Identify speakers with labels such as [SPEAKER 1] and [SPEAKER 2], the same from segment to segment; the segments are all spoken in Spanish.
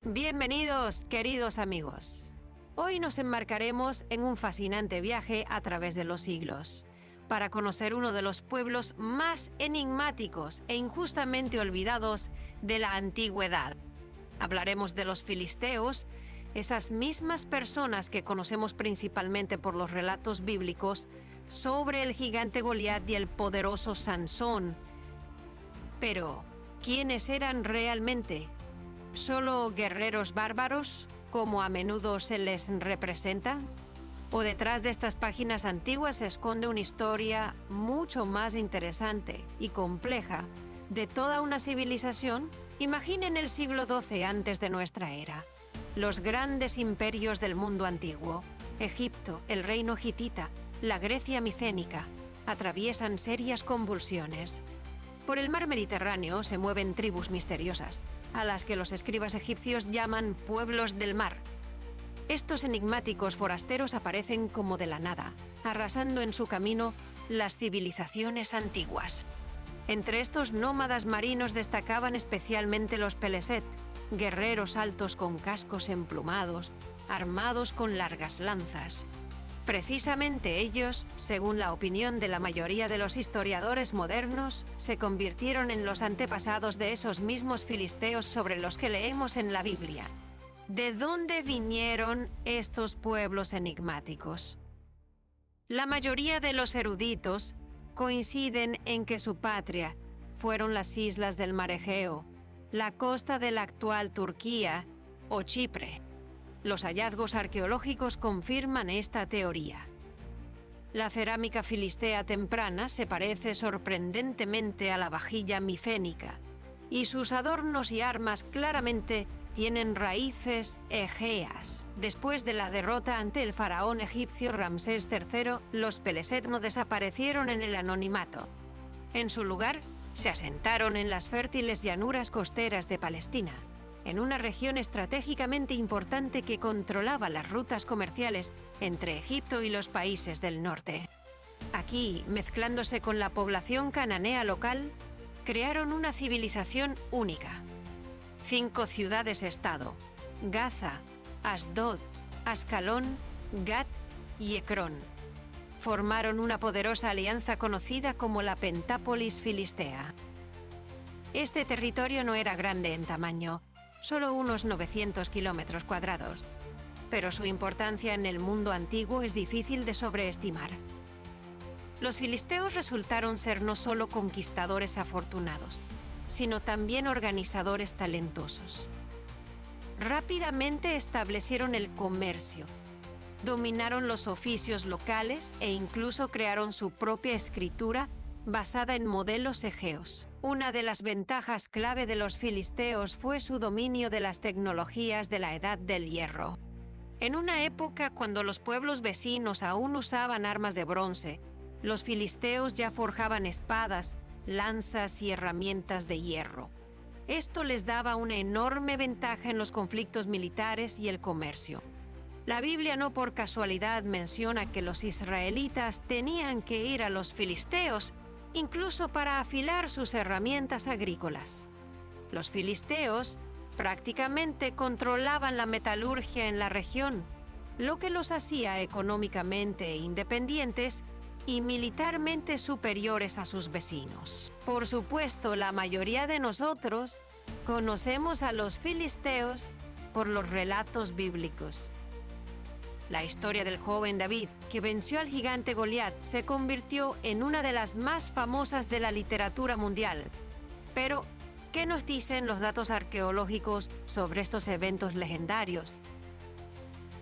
[SPEAKER 1] Bienvenidos, queridos amigos. Hoy nos embarcaremos en un fascinante viaje a través de los siglos, para conocer uno de los pueblos más enigmáticos e injustamente olvidados de la antigüedad. Hablaremos de los filisteos, esas mismas personas que conocemos principalmente por los relatos bíblicos sobre el gigante Goliat y el poderoso Sansón. Pero, ¿quiénes eran realmente? ¿Solo guerreros bárbaros, como a menudo se les representa? ¿O detrás de estas páginas antiguas se esconde una historia mucho más interesante y compleja de toda una civilización? Imaginen el siglo XII antes de nuestra era. Los grandes imperios del mundo antiguo, Egipto, el reino hitita, la Grecia micénica, atraviesan serias convulsiones. Por el mar Mediterráneo se mueven tribus misteriosas, a las que los escribas egipcios llaman pueblos del mar. Estos enigmáticos forasteros aparecen como de la nada, arrasando en su camino las civilizaciones antiguas. Entre estos nómadas marinos destacaban especialmente los Peleset, guerreros altos con cascos emplumados, armados con largas lanzas. Precisamente ellos, según la opinión de la mayoría de los historiadores modernos, se convirtieron en los antepasados de esos mismos filisteos sobre los que leemos en la Biblia. ¿De dónde vinieron estos pueblos enigmáticos? La mayoría de los eruditos coinciden en que su patria fueron las islas del Mar Egeo, la costa de la actual Turquía o Chipre. Los hallazgos arqueológicos confirman esta teoría. La cerámica filistea temprana se parece sorprendentemente a la vajilla micénica, y sus adornos y armas claramente tienen raíces egeas. Después de la derrota ante el faraón egipcio Ramsés III, los Peleset no desaparecieron en el anonimato. En su lugar, se asentaron en las fértiles llanuras costeras de Palestina, en una región estratégicamente importante que controlaba las rutas comerciales entre Egipto y los países del norte. Aquí, mezclándose con la población cananea local, crearon una civilización única. 5 ciudades-estado: Gaza, Asdod, Ascalón, Gat y Ecrón. Formaron una poderosa alianza conocida como la Pentápolis Filistea. Este territorio no era grande en tamaño, solo unos 900 kilómetros cuadrados, pero su importancia en el mundo antiguo es difícil de sobreestimar. Los filisteos resultaron ser no solo conquistadores afortunados, sino también organizadores talentosos. Rápidamente establecieron el comercio, dominaron los oficios locales e incluso crearon su propia escritura basada en modelos egeos. Una de las ventajas clave de los filisteos fue su dominio de las tecnologías de la Edad del Hierro. En una época cuando los pueblos vecinos aún usaban armas de bronce, los filisteos ya forjaban espadas, lanzas y herramientas de hierro. Esto les daba una enorme ventaja en los conflictos militares y el comercio. La Biblia no por casualidad menciona que los israelitas tenían que ir a los filisteos incluso para afilar sus herramientas agrícolas. Los filisteos prácticamente controlaban la metalurgia en la región, lo que los hacía económicamente independientes y militarmente superiores a sus vecinos. Por supuesto, la mayoría de nosotros conocemos a los filisteos por los relatos bíblicos. La historia del joven David, que venció al gigante Goliat, se convirtió en una de las más famosas de la literatura mundial. Pero, ¿qué nos dicen los datos arqueológicos sobre estos eventos legendarios?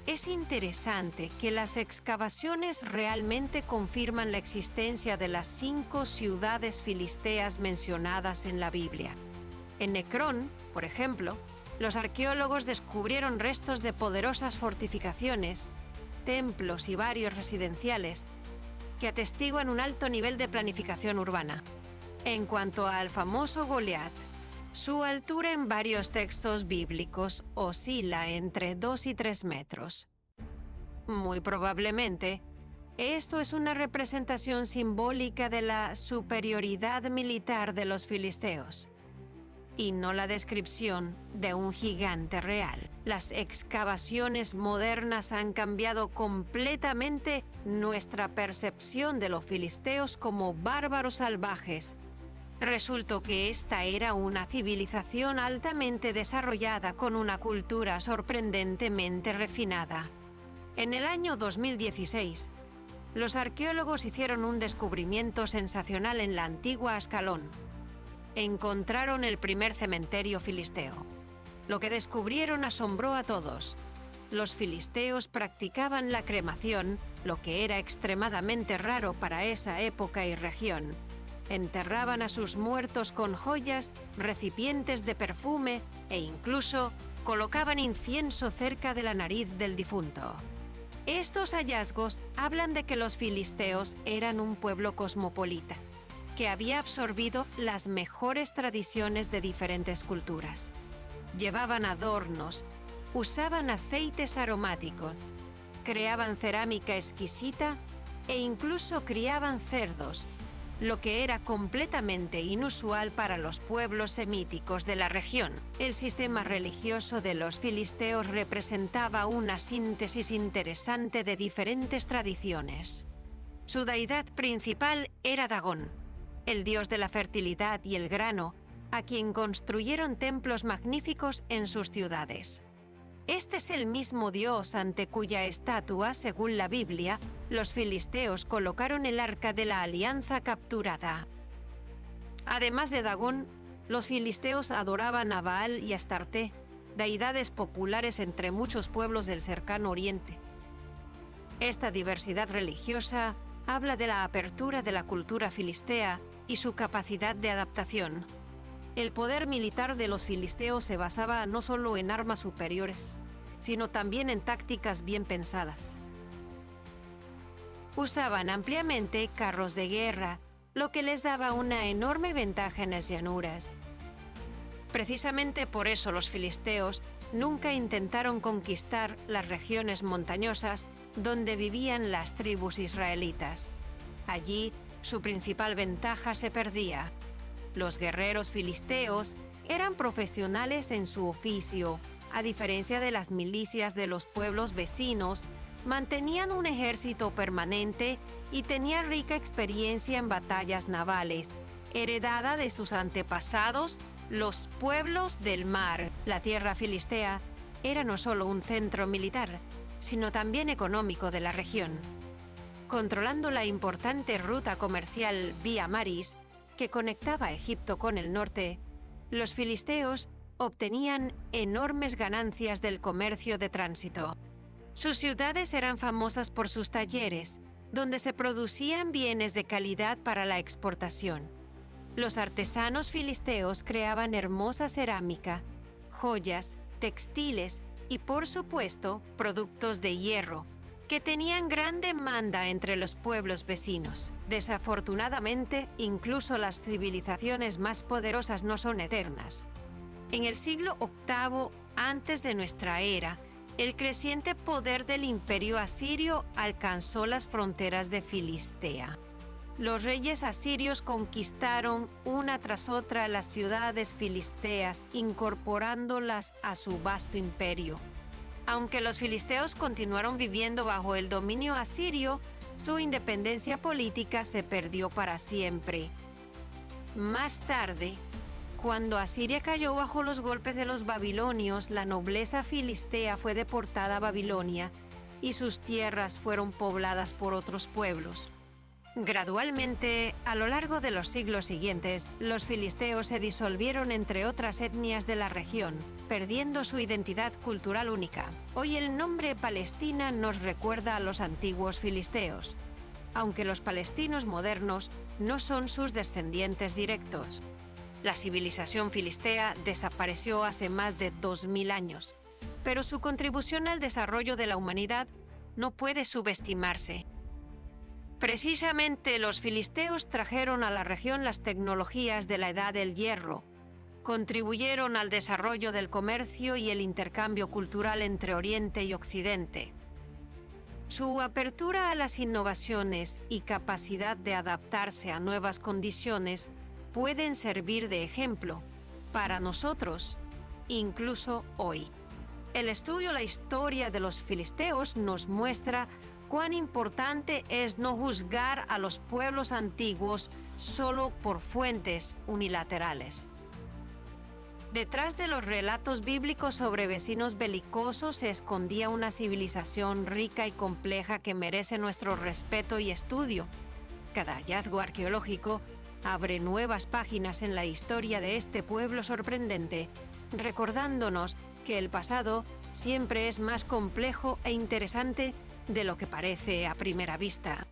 [SPEAKER 1] Es interesante que las excavaciones realmente confirman la existencia de las 5 ciudades filisteas mencionadas en la Biblia. En Ecrón, por ejemplo, los arqueólogos descubrieron restos de poderosas fortificaciones, templos y barrios residenciales que atestiguan un alto nivel de planificación urbana. En cuanto al famoso Goliat, su altura en varios textos bíblicos oscila entre 2 y 3 metros. Muy probablemente, esto es una representación simbólica de la superioridad militar de los filisteos. y no la descripción de un gigante real. Las excavaciones modernas han cambiado completamente nuestra percepción de los filisteos como bárbaros salvajes. Resultó que esta era una civilización altamente desarrollada con una cultura sorprendentemente refinada. En el año 2016, los arqueólogos hicieron un descubrimiento sensacional en la antigua Ascalón. Encontraron el primer cementerio filisteo. Lo que descubrieron asombró a todos. Los filisteos practicaban la cremación, lo que era extremadamente raro para esa época y región. Enterraban a sus muertos con joyas, recipientes de perfume e incluso colocaban incienso cerca de la nariz del difunto. Estos hallazgos hablan de que los filisteos eran un pueblo cosmopolita, que había absorbido las mejores tradiciones de diferentes culturas. Llevaban adornos, usaban aceites aromáticos, creaban cerámica exquisita e incluso criaban cerdos, lo que era completamente inusual para los pueblos semíticos de la región. El sistema religioso de los filisteos representaba una síntesis interesante de diferentes tradiciones. Su deidad principal era Dagón, el dios de la fertilidad y el grano, a quien construyeron templos magníficos en sus ciudades. Este es el mismo dios ante cuya estatua, según la Biblia, los filisteos colocaron el arca de la alianza capturada. Además de Dagón, los filisteos adoraban a Baal y Astarte, deidades populares entre muchos pueblos del cercano Oriente. Esta diversidad religiosa habla de la apertura de la cultura filistea y su capacidad de adaptación. El poder militar de los filisteos se basaba no solo en armas superiores, sino también en tácticas bien pensadas. Usaban ampliamente carros de guerra, lo que les daba una enorme ventaja en las llanuras. Precisamente por eso los filisteos nunca intentaron conquistar las regiones montañosas donde vivían las tribus israelitas. Allí, su principal ventaja se perdía. Los guerreros filisteos eran profesionales en su oficio. A diferencia de las milicias de los pueblos vecinos, mantenían un ejército permanente y tenían rica experiencia en batallas navales, heredada de sus antepasados, los pueblos del mar. La tierra filistea era no solo un centro militar, sino también económico de la región. Controlando la importante ruta comercial Vía Maris, que conectaba Egipto con el norte, los filisteos obtenían enormes ganancias del comercio de tránsito. Sus ciudades eran famosas por sus talleres, donde se producían bienes de calidad para la exportación. Los artesanos filisteos creaban hermosa cerámica, joyas, textiles y, por supuesto, productos de hierro, que tenían gran demanda entre los pueblos vecinos. Desafortunadamente, incluso las civilizaciones más poderosas no son eternas. En el siglo VIII antes de nuestra era, el creciente poder del imperio asirio alcanzó las fronteras de Filistea. Los reyes asirios conquistaron una tras otra las ciudades filisteas, incorporándolas a su vasto imperio. Aunque los filisteos continuaron viviendo bajo el dominio asirio, su independencia política se perdió para siempre. Más tarde, cuando Asiria cayó bajo los golpes de los babilonios, la nobleza filistea fue deportada a Babilonia y sus tierras fueron pobladas por otros pueblos. Gradualmente, a lo largo de los siglos siguientes, los filisteos se disolvieron entre otras etnias de la región, perdiendo su identidad cultural única. Hoy el nombre Palestina nos recuerda a los antiguos filisteos, aunque los palestinos modernos no son sus descendientes directos. La civilización filistea desapareció hace más de 2000 años, pero su contribución al desarrollo de la humanidad no puede subestimarse. Precisamente los filisteos trajeron a la región las tecnologías de la Edad del Hierro, contribuyeron al desarrollo del comercio y el intercambio cultural entre Oriente y Occidente. Su apertura a las innovaciones y capacidad de adaptarse a nuevas condiciones pueden servir de ejemplo, para nosotros, incluso hoy. El estudio de la historia de los filisteos nos muestra cuán importante es no juzgar a los pueblos antiguos solo por fuentes unilaterales. Detrás de los relatos bíblicos sobre vecinos belicosos se escondía una civilización rica y compleja que merece nuestro respeto y estudio. Cada hallazgo arqueológico abre nuevas páginas en la historia de este pueblo sorprendente, recordándonos que el pasado siempre es más complejo e interesante de lo que parece a primera vista.